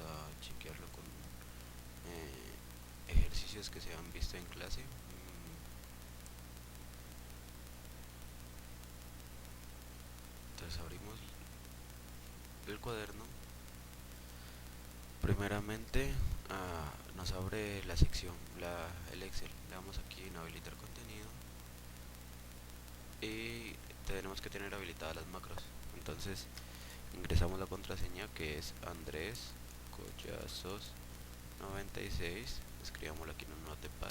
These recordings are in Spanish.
a chequearlo con ejercicios que se han visto en clase. Entonces abrimos el cuaderno. Primeramente nos abre la sección, el Excel. Le damos aquí en habilitar contenido y tenemos que tener habilitadas las macros. Entonces ingresamos la contraseña, que es Andrés Collazos 96. Escribámoslo aquí en un notepad.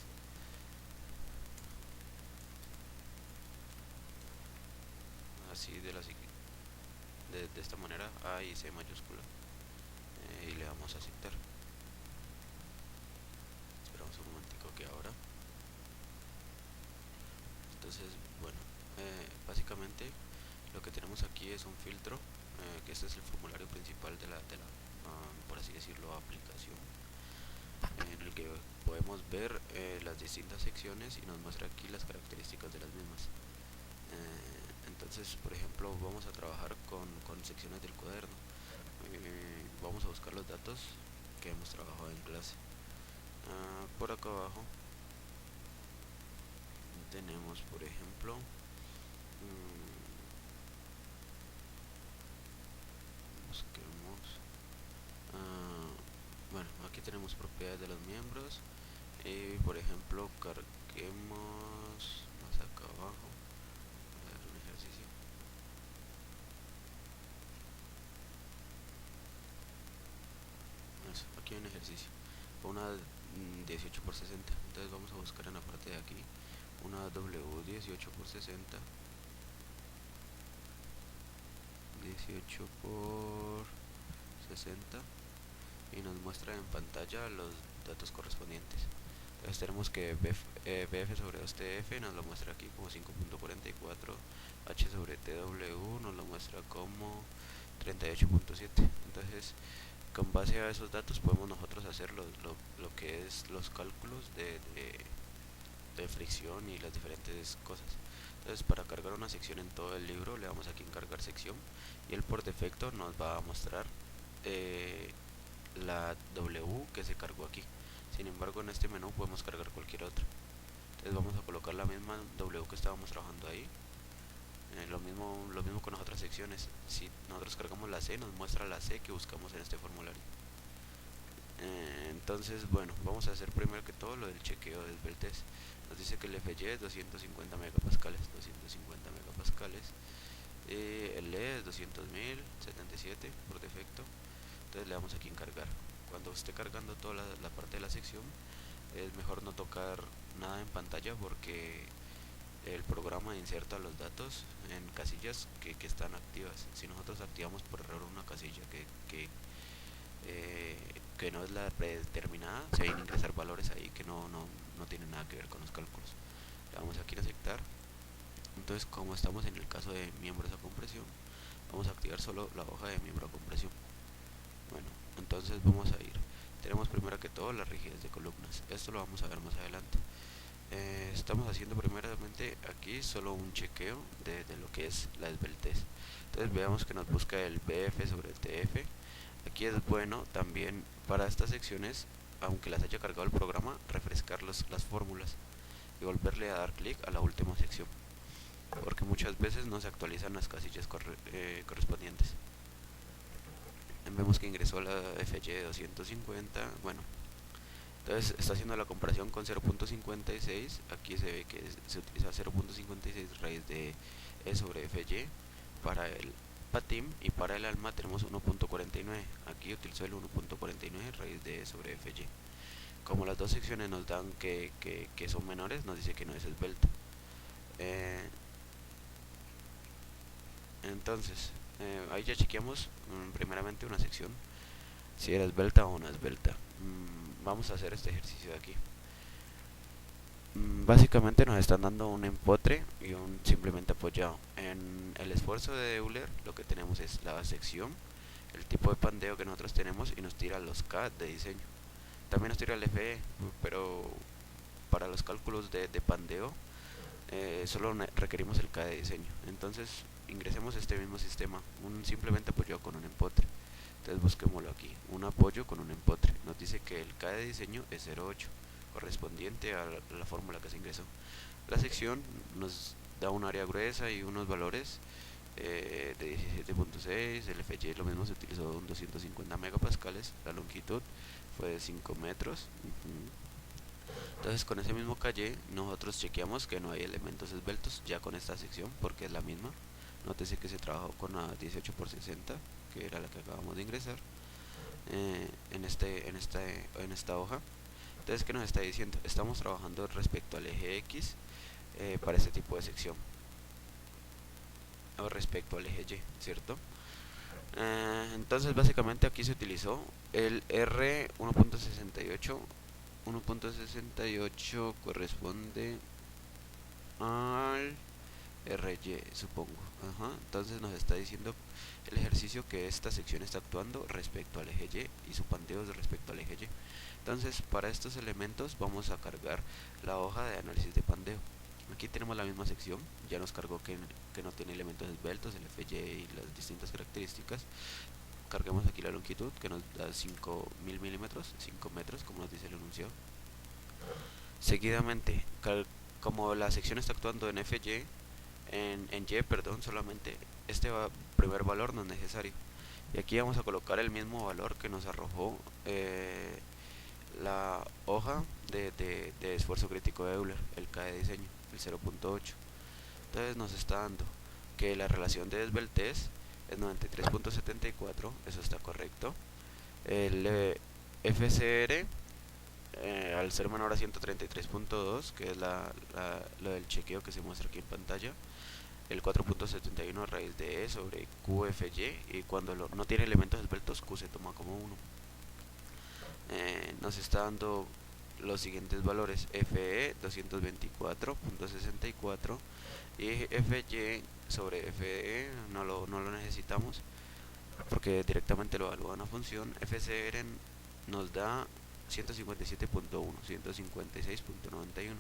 Así de esta manera, A y C mayúscula, y le damos a aceptar. Esperamos un momentico que ahora. Entonces, bueno, básicamente lo que tenemos aquí es un filtro, que este es el formulario principal de por así decirlo, aplicación, en el que podemos ver las distintas secciones y nos muestra aquí las características de las mismas. Entonces, por ejemplo, vamos a trabajar con secciones del cuaderno. Vamos a buscar los datos que hemos trabajado en clase. Por acá abajo tenemos, por ejemplo, busquemos, bueno, aquí tenemos propiedades de los miembros. Por ejemplo, carguemos más acá abajo, a ver, un ejercicio. Aquí hay un ejercicio, una 18 por 60. Entonces vamos a buscar en la parte de aquí una W 18 por 60, 18 por 60, y nos muestra en pantalla los datos correspondientes. Entonces tenemos que BF sobre 2TF nos lo muestra aquí como 5.44, H sobre TW nos lo muestra como 38.7. Entonces, con base a esos datos podemos nosotros hacer lo que es los cálculos de fricción y las diferentes cosas. Entonces, para cargar una sección en todo el libro, le damos aquí en cargar sección, y él por defecto nos va a mostrar la W que se cargó aquí. Sin embargo, en este menú podemos cargar cualquier otra. Entonces vamos a colocar la misma W que estábamos trabajando ahí. Lo mismo con las otras secciones. Si nosotros cargamos la C, nos muestra la C que buscamos en este formulario. Entonces, bueno, vamos a hacer primero que todo lo del chequeo de esbeltez. Nos dice que el FY es 250 megapascales, el E es 200.077 por defecto. Entonces le damos aquí en cargar. Cuando esté cargando toda la parte de la sección, es mejor no tocar nada en pantalla, porque el programa inserta los datos en casillas que están activas. Si nosotros activamos por error una casilla que no es la predeterminada, se van a ingresar valores ahí que no tienen nada que ver con los cálculos. Le damos aquí en aceptar. Entonces, como estamos en el caso de miembros a compresión, vamos a activar solo la hoja de miembro a compresión. Bueno, entonces vamos a ir. Tenemos primero que todo la rigidez de columnas. Esto lo vamos a ver más adelante. Estamos haciendo primeramente aquí solo un chequeo de lo que es la esbeltez. Entonces veamos que nos busca el BF sobre el TF. Aquí es bueno también para estas secciones, aunque las haya cargado el programa, refrescar las fórmulas y volverle a dar clic a la última sección, porque muchas veces no se actualizan las casillas correspondientes. Vemos que ingresó la FY de 250. Bueno, entonces está haciendo la comparación con 0.56. Aquí se ve que se utiliza 0.56 raíz de E sobre FY para el PATIM, y para el ALMA tenemos 1.49. Aquí utilizó el 1.49 raíz de E sobre FY. Como las dos secciones nos dan que son menores, nos dice que no es esbelto. Entonces, ahí ya chequeamos primeramente una sección, si era esbelta o no esbelta. Vamos a hacer este ejercicio de aquí. Básicamente nos están dando un empotre y un simplemente apoyado. En el esfuerzo de Euler lo que tenemos es la sección, el tipo de pandeo que nosotros tenemos, y nos tira los K de diseño. También nos tira el FE, pero para los cálculos de pandeo solo requerimos el K de diseño. Entonces ingresemos este mismo sistema, simplemente apoyado con un empotre. Entonces busquémoslo aquí, un apoyo con un empotre. Nos dice que el K de diseño es 0,8, correspondiente a la fórmula que se ingresó. La sección nos da un área gruesa y unos valores de 17.6, el FY lo mismo, se utilizó un 250 megapascales, la longitud fue de 5 metros. Entonces con ese mismo calle nosotros chequeamos que no hay elementos esbeltos ya con esta sección porque es la misma. Nótese que se trabajó con la 18x60, que era la que acabamos de ingresar en esta hoja. Entonces, ¿qué nos está diciendo? Estamos trabajando respecto al eje X para este tipo de sección, o respecto al eje Y, ¿cierto? Entonces básicamente aquí se utilizó el R 1.68. 1.68 corresponde al RY, supongo. Entonces nos está diciendo el ejercicio que esta sección está actuando respecto al eje Y y su pandeo es respecto al eje Y. Entonces para estos elementos vamos a cargar la hoja de análisis de pandeo. Aquí tenemos la misma sección, ya nos cargó que no tiene elementos esbeltos, el FY y las distintas características. Carguemos aquí la longitud que nos da 5000 milímetros, 5 metros como nos dice el enunciado. Seguidamente, como la sección está actuando en FY, en Y, perdón, solamente este primer valor no es necesario. Y aquí vamos a colocar el mismo valor que nos arrojó la hoja de esfuerzo crítico de Euler, el K de diseño, el 0.8. Entonces nos está dando que la relación de desveltez es 93.74, eso está correcto. El FCR al ser menor a 133.2, que es lo del chequeo que se muestra aquí en pantalla, el 4.71 a raíz de E sobre QFY, y cuando no tiene elementos esbeltos, Q se toma como 1. Nos está dando los siguientes valores: FE 224.64 y FY sobre FE no lo necesitamos porque directamente lo evalúa una función. FCR nos da 157.1, 156.91.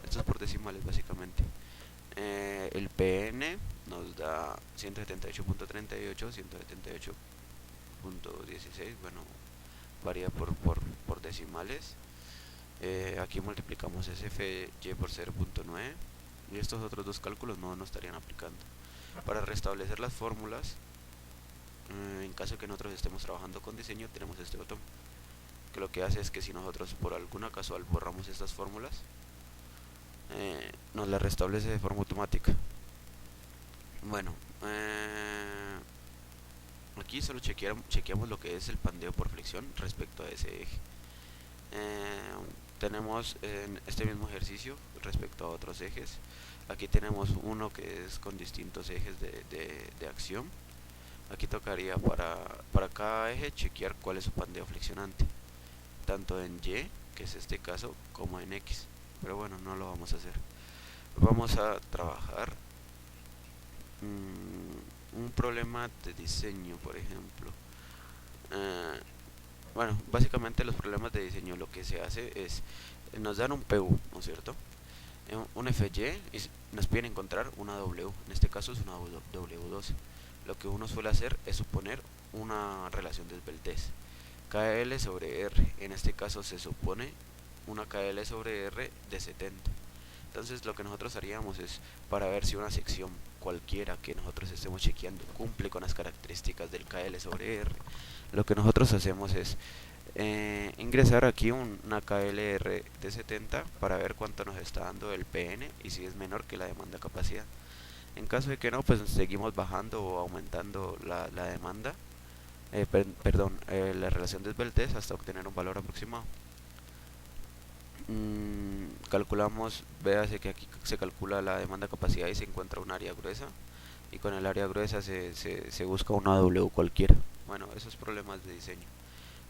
Esto es por decimales básicamente. El PN nos da 178.38, 178.16, bueno, varía por decimales. Aquí multiplicamos SFY por 0.9 y estos otros dos cálculos no nos estarían aplicando. Para restablecer las fórmulas, en caso de que nosotros estemos trabajando con diseño, tenemos este botón que lo que hace es que si nosotros por alguna casual borramos estas fórmulas, nos las restablece de forma automática. Bueno, aquí solo chequeamos lo que es el pandeo por flexión respecto a ese eje. Tenemos en este mismo ejercicio respecto a otros ejes. Aquí tenemos uno que es con distintos ejes de acción. Aquí tocaría para cada eje chequear cuál es su pandeo flexionante, tanto en Y, que es este caso, como en X. Pero bueno, no lo vamos a hacer. Vamos a trabajar un problema de diseño, por ejemplo. Bueno, básicamente los problemas de diseño lo que se hace es, nos dan un PU, ¿no es cierto? Un FY y nos piden encontrar una W, en este caso es una W12. Lo que uno suele hacer es suponer una relación de esbeltez, KL sobre R, en este caso se supone una KL sobre R de 70. Entonces lo que nosotros haríamos es, para ver si una sección cualquiera que nosotros estemos chequeando cumple con las características del KL sobre R, lo que nosotros hacemos es ingresar aquí una KLR de 70 para ver cuánto nos está dando el PN y si es menor que la demanda capacidad. En caso de que no, pues seguimos bajando o aumentando la demanda, la relación de esbeltez hasta obtener un valor aproximado. Calculamos, véase que aquí se calcula la demanda capacidad y se encuentra un área gruesa, y con el área gruesa se busca una W cualquiera. Bueno, esos problemas de diseño,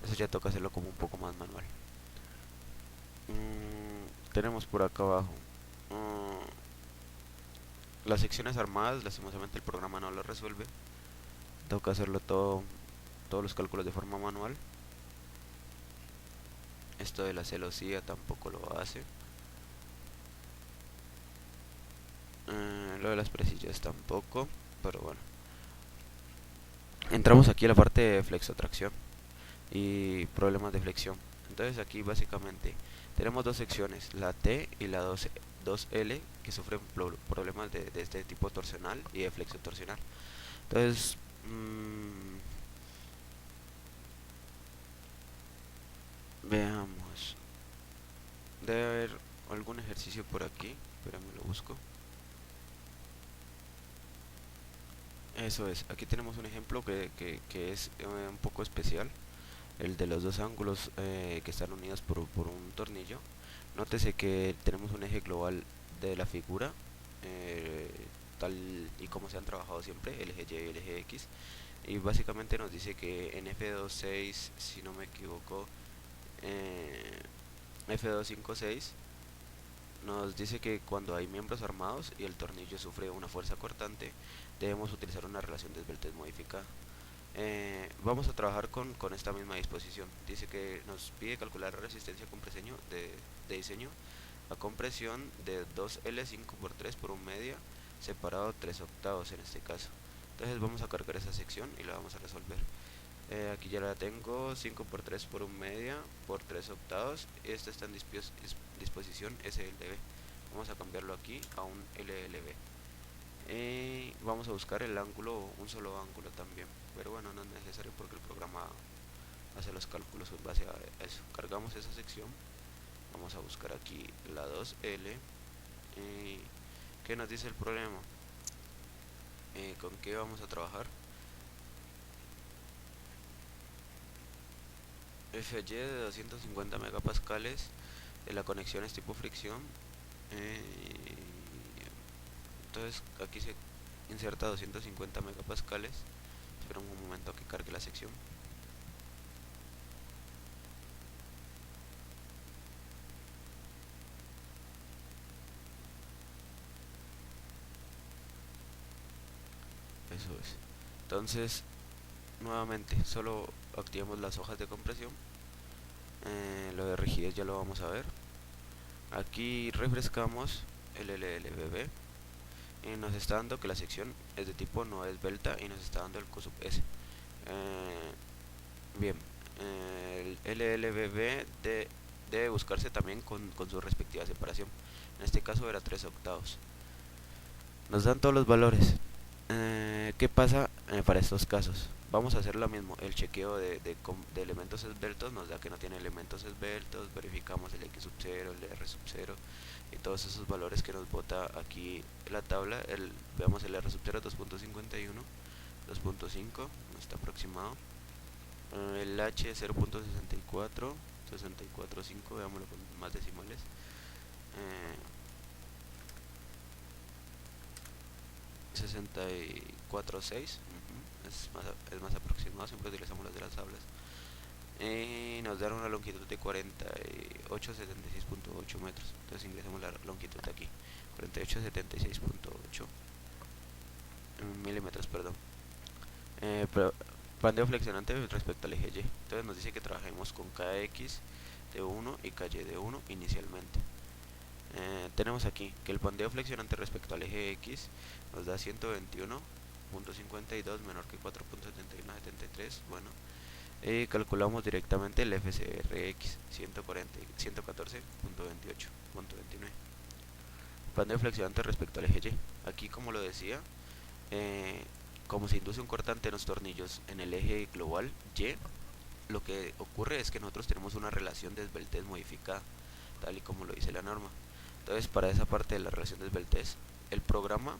eso ya toca hacerlo como un poco más manual. Tenemos por acá abajo las secciones armadas. Lastimosamente el programa no lo resuelve, toca hacerlo todos los cálculos de forma manual. Esto de la celosía tampoco lo hace. Lo de las presillas tampoco, pero bueno. Entramos aquí a la parte de flexotracción y problemas de flexión. Entonces aquí básicamente tenemos dos secciones, la T y la 2L, que sufren problemas de este tipo torsional y de flexión torsional. Entonces, veamos, debe haber algún ejercicio por aquí, pero me lo busco. Eso es, aquí tenemos un ejemplo que es un poco especial, el de los dos ángulos que están unidos por un tornillo. Nótese que tenemos un eje global de la figura, eh, tal y como se han trabajado siempre, el eje Y y el eje X, y básicamente nos dice que en F26, si no me equivoco, F256 nos dice que cuando hay miembros armados y el tornillo sufre una fuerza cortante, debemos utilizar una relación de esbeltez modificada. Vamos a trabajar con esta misma disposición. Dice que nos pide calcular la resistencia de diseño a compresión de 2L5 por 3 por un media separado 3 octavos en este caso. Entonces vamos a cargar esa sección y la vamos a resolver. Aquí ya la tengo, 5 por 3 por un media por 3 octavos. Esta está en disposición SLB. Vamos a cambiarlo aquí a un LLB. Vamos a buscar el ángulo, un solo ángulo también, pero bueno, no es necesario porque el programa hace los cálculos en base a eso. Cargamos esa sección, vamos a buscar aquí la 2L. ¿Qué nos dice el problema? ¿Con qué vamos a trabajar? FY de 250 megapascales, la conexión es tipo fricción. Entonces aquí se inserta 250 megapascales. Espera un momento a que cargue la sección. Eso es. Entonces, nuevamente, solo activamos las hojas de compresión. Lo de rigidez ya lo vamos a ver. Aquí refrescamos el LLBB y nos está dando que la sección es de tipo no esbelta y nos está dando el Q sub S. Bien, el LLBB debe buscarse también con su respectiva separación. En este caso era 3 octavos. Nos dan todos los valores. ¿Qué pasa para estos casos? Vamos a hacer lo mismo, el chequeo de elementos esbeltos nos da que no tiene elementos esbeltos, verificamos el X sub 0, el R sub 0 y todos esos valores que nos bota aquí la tabla. Veamos el R sub 0 2.51, 2.5, no está aproximado, el H 0.64, 64.5, veámoslo con más decimales, 64.6, es más aproximado, siempre utilizamos las de las tablas. Y nos dan una longitud de 48,76.8 metros. Entonces ingresamos la longitud aquí, 48,76.8 milímetros, perdón. Pandeo flexionante respecto al eje Y. Entonces nos dice que trabajemos con KX de 1 y KY de 1 inicialmente. Tenemos aquí que el pandeo flexionante respecto al eje X nos da 121.52 menor que 4.7173. Bueno, calculamos directamente el FCRX 114.28.29. Pandeo flexionante respecto al eje Y. Aquí, como lo decía, como se induce un cortante en los tornillos en el eje global Y, lo que ocurre es que nosotros tenemos una relación de esbeltez modificada, tal y como lo dice la norma. Entonces, para esa parte de la relación de esbeltez, el programa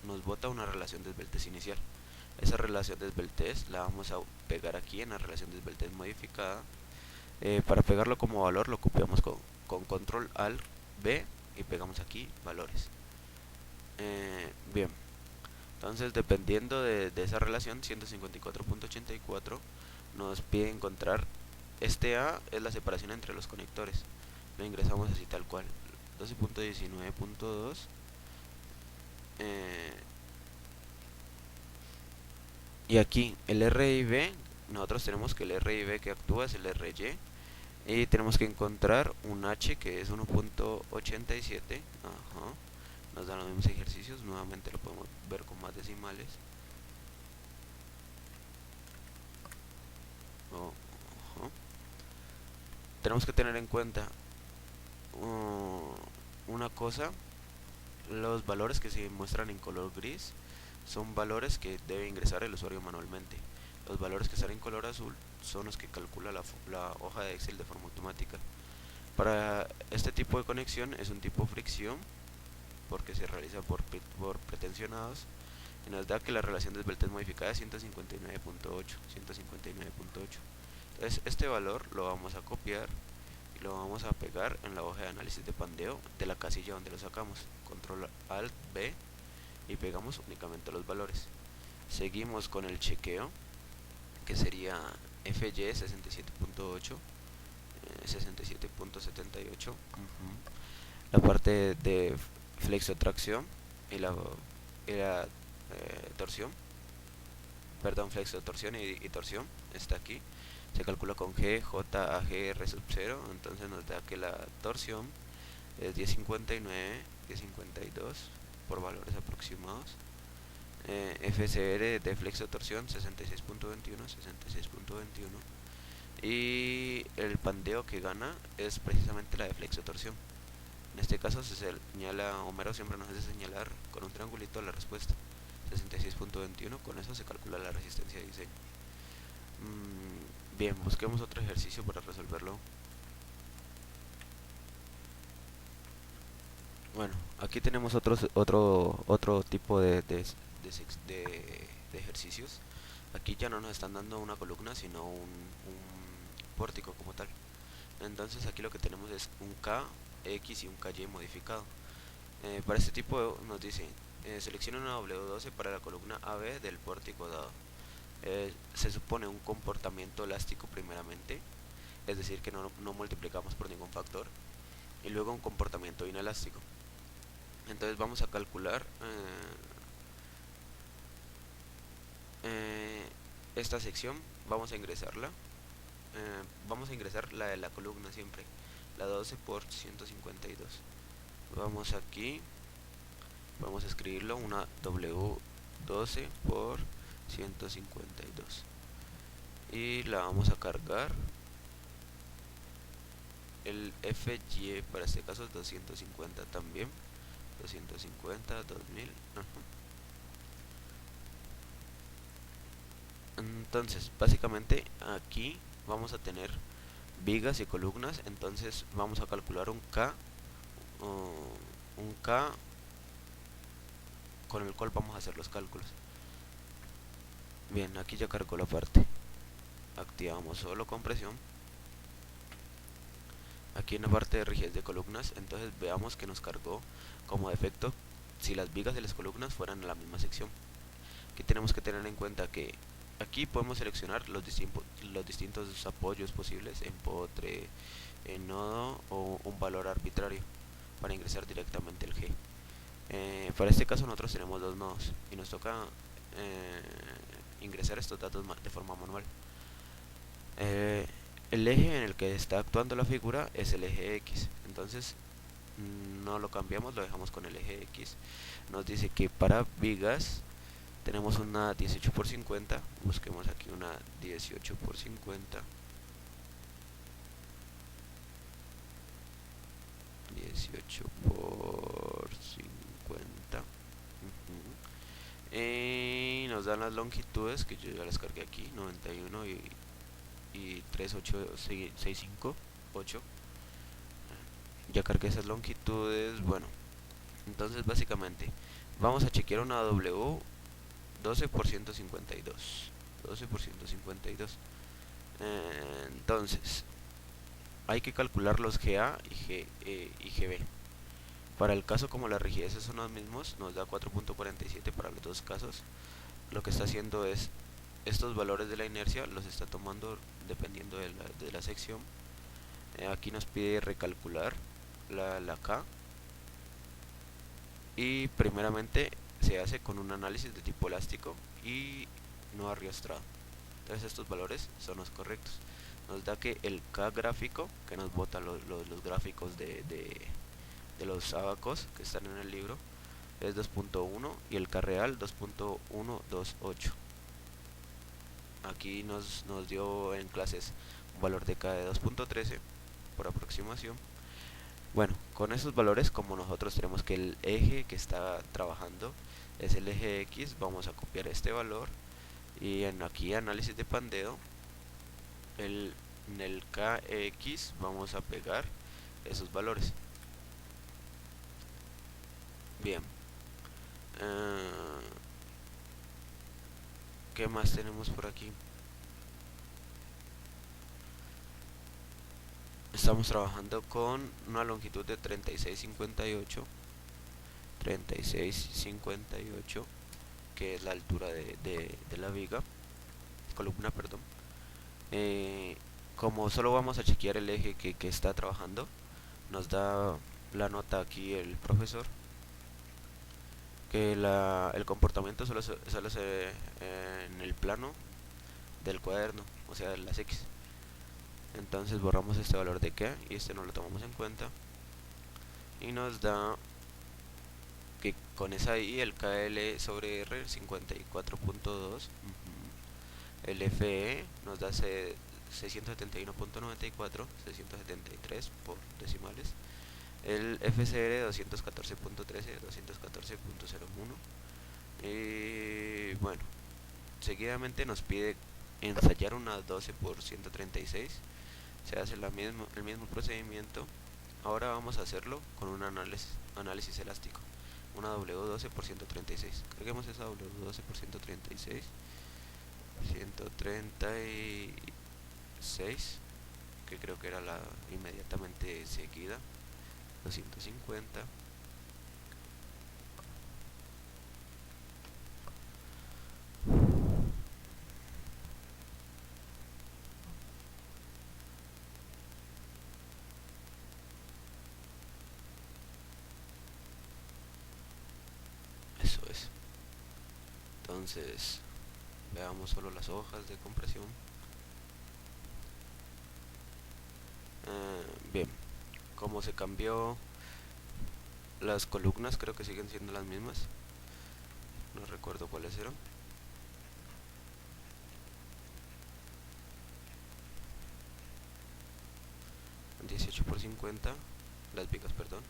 nos bota una relación de esbeltez inicial. Esa relación de esbeltez la vamos a pegar aquí en la relación de esbeltez modificada. Para pegarlo como valor lo copiamos con control alt B y pegamos aquí valores. Bien, entonces dependiendo de esa relación 154.84 nos pide encontrar este A, es la separación entre los conectores. Lo ingresamos así tal cual, 12.19.2. Y aquí el R y B, nosotros tenemos que el R y B que actúa es el RY. Y tenemos que encontrar un H que es 1.87. Ajá. Nos dan los mismos ejercicios, nuevamente lo podemos ver con más decimales. tenemos que tener en cuenta una cosa: los valores que se muestran en color gris son valores que debe ingresar el usuario manualmente. Los valores que están en color azul son los que calcula la hoja de Excel de forma automática. Para este tipo de conexión es un tipo fricción porque se realiza por pretensionados y nos da que la relación de esbeltez modificada es 159.8. Entonces este valor lo vamos a copiar y lo vamos a pegar en la hoja de análisis de pandeo de la casilla donde lo sacamos. Control Alt B y pegamos únicamente los valores. Seguimos con el chequeo, que sería FY 67.8, 67.78, la parte de flexotracción y la torsión, perdón, flexotorsión y torsión está aquí. Se calcula con G, J, A, G, R sub 0, entonces nos da que la torsión es 1059, 1052 por valores aproximados. FCR de flexotorsión 66.21, 66.21, y el pandeo que gana es precisamente la de flexotorsión. En este caso se señala, Homero siempre nos hace señalar con un triangulito la respuesta, 66.21. Con eso se calcula la resistencia de diseño. Bien, busquemos otro ejercicio para resolverlo. Bueno, aquí tenemos otro tipo de ejercicios. Aquí ya no nos están dando una columna, sino un pórtico como tal. Entonces aquí lo que tenemos es un KX y un KY modificado. Para este tipo nos dice, selecciona una W12 para la columna AB del pórtico dado. Se supone un comportamiento elástico primeramente, es decir que no multiplicamos por ningún factor, y luego un comportamiento inelástico. Entonces vamos a calcular esta sección, vamos a ingresarla. Vamos a ingresar la de la columna siempre, la 12 por 152. Vamos aquí, vamos a escribirlo, una W12 por 152, y la vamos a cargar. El FY para este caso es 250 también, 250, 2000. Entonces básicamente aquí vamos a tener vigas y columnas, entonces vamos a calcular un K con el cual vamos a hacer los cálculos. Bien, aquí ya cargó la parte. Activamos solo compresión. Aquí en la parte de rigidez de columnas, entonces veamos que nos cargó como defecto si las vigas y las columnas fueran en la misma sección. Aquí tenemos que tener en cuenta que aquí podemos seleccionar los distintos apoyos posibles, empotre, nodo o un valor arbitrario para ingresar directamente el G. Para este caso nosotros tenemos dos nodos y nos toca ingresar estos datos de forma manual. El eje en el que está actuando la figura es el eje X, entonces no lo cambiamos, lo dejamos con el eje X. Nos dice que para vigas tenemos una 18 por 50, busquemos aquí una 18 por 50, 18 por 50, y nos dan las longitudes que yo ya las cargué aquí, 91 y 3865, 8. Ya cargué esas longitudes. Bueno, entonces básicamente vamos a chequear una W 12 por 152, 12 por 152. Entonces hay que calcular los GA y GB. Para el caso, como las rigideces son los mismos, nos da 4.47 para los dos casos. Lo que está haciendo es estos valores de la inercia los está tomando dependiendo de la sección. Aquí nos pide recalcular la K, y primeramente se hace con un análisis de tipo elástico y no arrastrado. Entonces estos valores son los correctos. Nos da que el K gráfico, que nos bota los gráficos de los abacos que están en el libro, es 2.1 y el K real 2.128. Aquí nos dio en clases un valor de K de 2.13 por aproximación. Bueno, con esos valores, como nosotros tenemos que el eje que está trabajando es el eje X, vamos a copiar este valor y en aquí análisis de pandeo, en el KX vamos a pegar esos valores. Bien, ¿qué más tenemos por aquí? Estamos trabajando con una longitud de 3658, que es la altura de la viga, columna, perdón. Como solo vamos a chequear el eje que está trabajando, nos da la nota aquí el profesor, que el comportamiento solo se en el plano del cuaderno, o sea, las X. Entonces borramos este valor de K y este no lo tomamos en cuenta. Y nos da que con esa I el KL sobre R 54.2, el FE nos da 671.94, 673 por decimales, el FCR 214.13, 214.01. Y bueno, seguidamente nos pide ensayar una 12 por 136. Se hace el mismo procedimiento. Ahora vamos a hacerlo con un análisis elástico. Una W12 por 136. Carguemos esa W12 por 136. 136, que creo que era la inmediatamente seguida. 250. Eso es. Entonces, veamos solo las hojas de compresión. Bien, como se cambió las columnas, creo que siguen siendo las mismas. No recuerdo cuáles eran. $18 por 50, las vigas, perdón.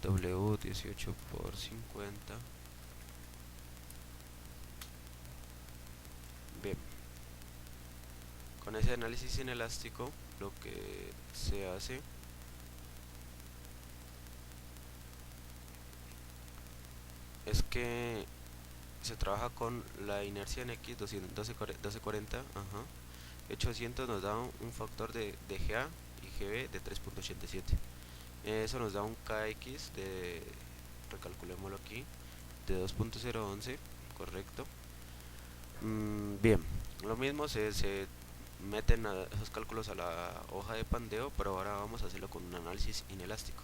W 18 por 50. Bien, con ese análisis inelástico lo que se hace es que se trabaja con la inercia en X 1240, 800 nos da un factor de GA y GB de 3.87. Eso nos da un KX de, recalculémoslo aquí, de 2.011, correcto. Bien, lo mismo se meten esos cálculos a la hoja de pandeo, pero ahora vamos a hacerlo con un análisis inelástico.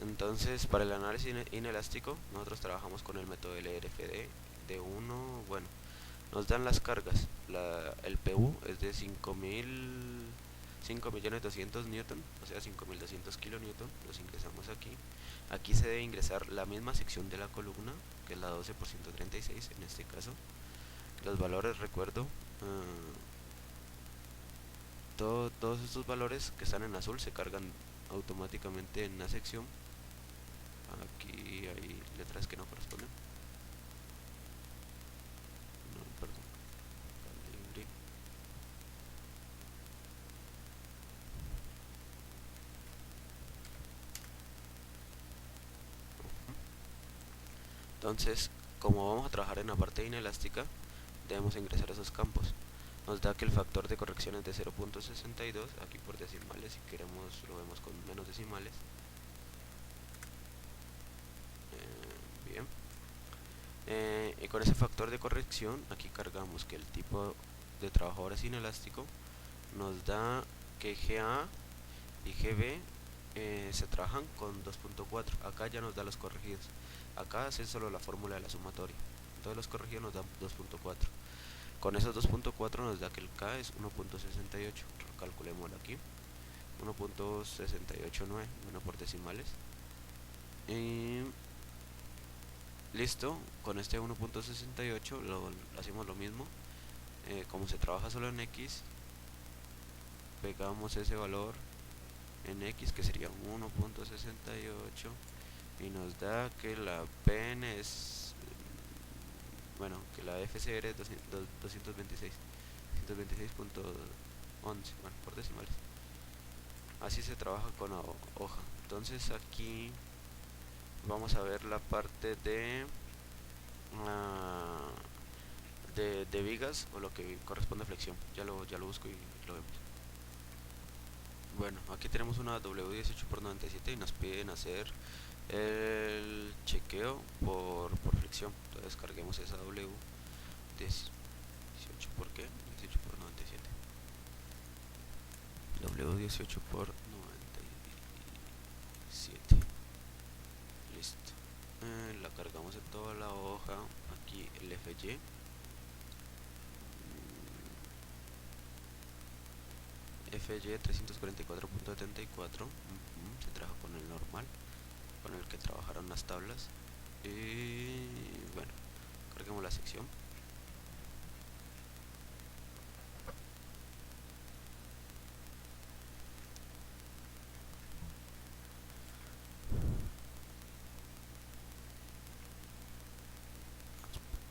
Entonces, para el análisis inelástico, nosotros trabajamos con el método LRFD de 1, bueno, nos dan las cargas. El PU es de 5.200.000 newton, o sea 5.200 kilonewton. Los ingresamos aquí. Aquí se debe ingresar la misma sección de la columna, que es la 12 por 136 en este caso. Los valores, recuerdo, todos estos valores que están en azul se cargan automáticamente en la sección. Aquí hay letras que no corresponden. No, perdón. Calibre. Entonces, como vamos a trabajar en la parte inelástica, debemos ingresar esos campos. Nos da que el factor de corrección es de 0.62, aquí por decimales, si queremos lo vemos con menos decimales. Bien. Y con ese factor de corrección, aquí cargamos que el tipo de trabajador es inelástico. Nos da que GA y GB se trabajan con 2.4. Acá ya nos da los corregidos. Acá es solo la fórmula de la sumatoria. Entonces los corregidos nos dan 2.4. Con esos 2.4 nos da que el K es 1.68. Calculémoslo aquí. 1.689, bueno, por decimales. Y listo, con este 1.68 hacemos lo mismo. Como se trabaja solo en X, pegamos ese valor en X, que sería 1.68, y nos da que la PN es, bueno, que la FCR es 226, 126.11, bueno, por decimales. Así se trabaja con la hoja. Entonces aquí vamos a ver la parte uh, de vigas, o lo que corresponde a flexión. Ya lo busco y lo vemos. Bueno, aquí tenemos una W18x97 y nos piden hacer el chequeo por flexión. Entonces carguemos esa W18, ¿por qué? 18x97. W18x97. Listo. La cargamos en toda la hoja. Aquí el FY. FY 344.74. Se trabaja con el normal, con el que trabajaron las tablas. Y bueno, carguemos la sección.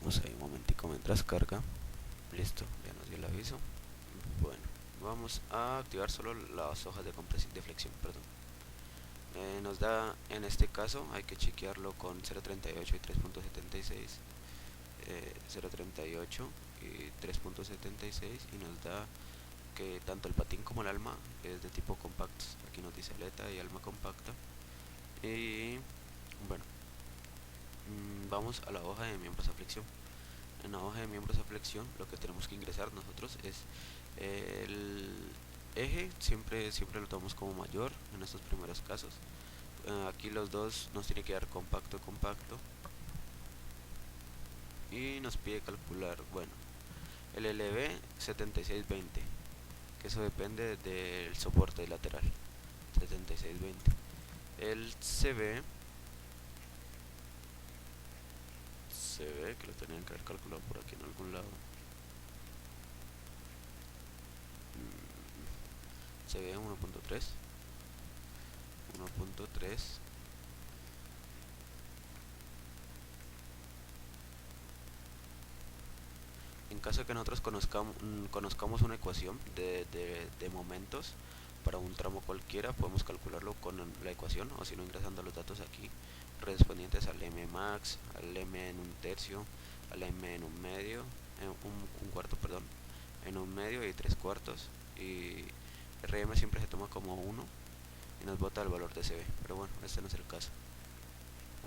Vamos ahí un momentico mientras carga. Listo, ya nos dio el aviso. Bueno, vamos a activar solo las hojas de compresión, de flexión, perdón. Nos da, en este caso hay que chequearlo con 0.38 y 3.76, 0.38 y 3.76, y nos da que tanto el patín como el alma es de tipo compacto. Aquí nos dice aleta y alma compacta. Y bueno, vamos a la hoja de miembros a flexión. En la hoja de miembros a flexión lo que tenemos que ingresar nosotros es el eje. Siempre lo tomamos como mayor en estos primeros casos. Aquí los dos nos tiene que dar compacto, y nos pide calcular, bueno, el LB 7620, que eso depende del soporte lateral, 7620. El CB que lo tenían que haber calculado por aquí en algún lado. CB 1.3. En caso de que nosotros conozcamos una ecuación de momentos para un tramo cualquiera, podemos calcularlo con la ecuación, o si no, ingresando los datos aquí correspondientes al M max, al M en un tercio, al M en un medio, un cuarto, perdón, en un medio y 3/4. Y RM siempre se toma como 1 y nos bota el valor de CB, pero bueno, este no es el caso.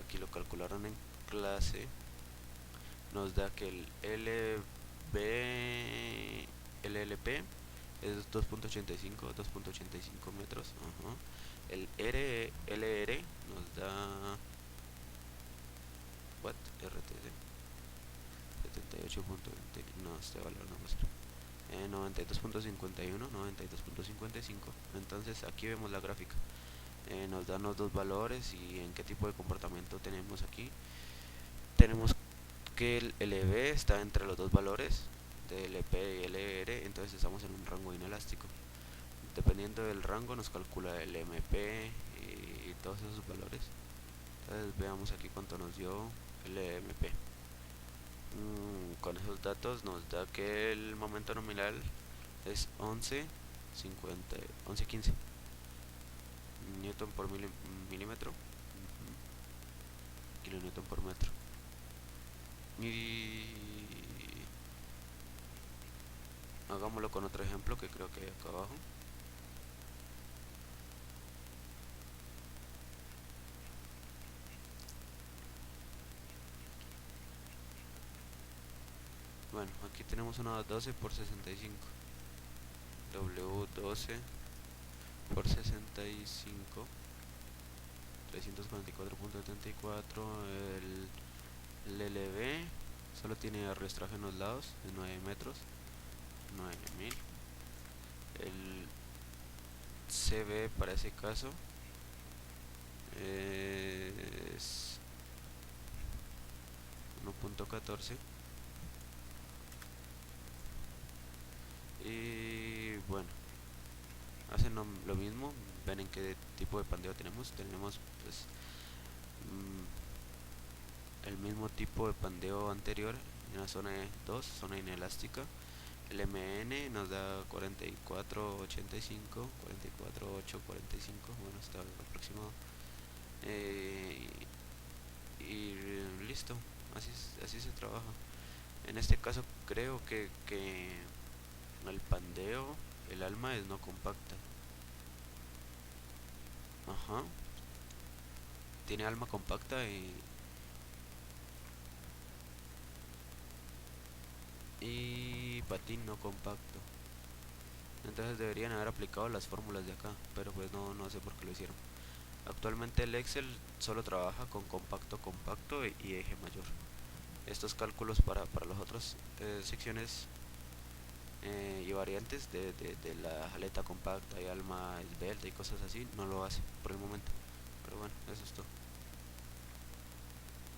Aquí lo calcularon en clase. Nos da que el LLP es 2.85 metros. El LR nos da what, RTD 78.20, no, este valor no muestra, 92.51, 92.55. Entonces aquí vemos la gráfica. Nos dan los dos valores y en qué tipo de comportamiento tenemos aquí. Tenemos que el LB está entre los dos valores de LP y LR, entonces estamos en un rango inelástico. Dependiendo del rango nos calcula el MP y todos esos valores. Entonces veamos aquí cuánto nos dio el MP. Con esos datos nos da que el momento nominal es 11.15 newton por milímetro, kilonewton por metro. Y hagámoslo con otro ejemplo que creo que hay acá abajo. Bueno, aquí tenemos una 12 por 65. W12 por 65, 344.74. El LB solo tiene arrastraje en los lados de 9 metros, 9000. El CB para ese caso es 1.14. Y bueno, hacen lo mismo, ven en qué tipo de pandeo tenemos. Tenemos pues el mismo tipo de pandeo anterior en la zona 2, zona inelástica. El MN nos da 44.85, 44.845, bueno, está aproximado. Y listo, así se trabaja. En este caso creo que el pandeo, el alma es no compacta. Ajá, tiene alma compacta y patín no compacto. Entonces deberían haber aplicado las fórmulas de acá, pero pues no sé por qué lo hicieron. Actualmente el Excel solo trabaja con compacto, compacto y eje mayor. Estos cálculos para las otras secciones y variantes de la aleta compacta y alma esbelta y cosas así no lo hace por el momento. Pero bueno, eso es todo.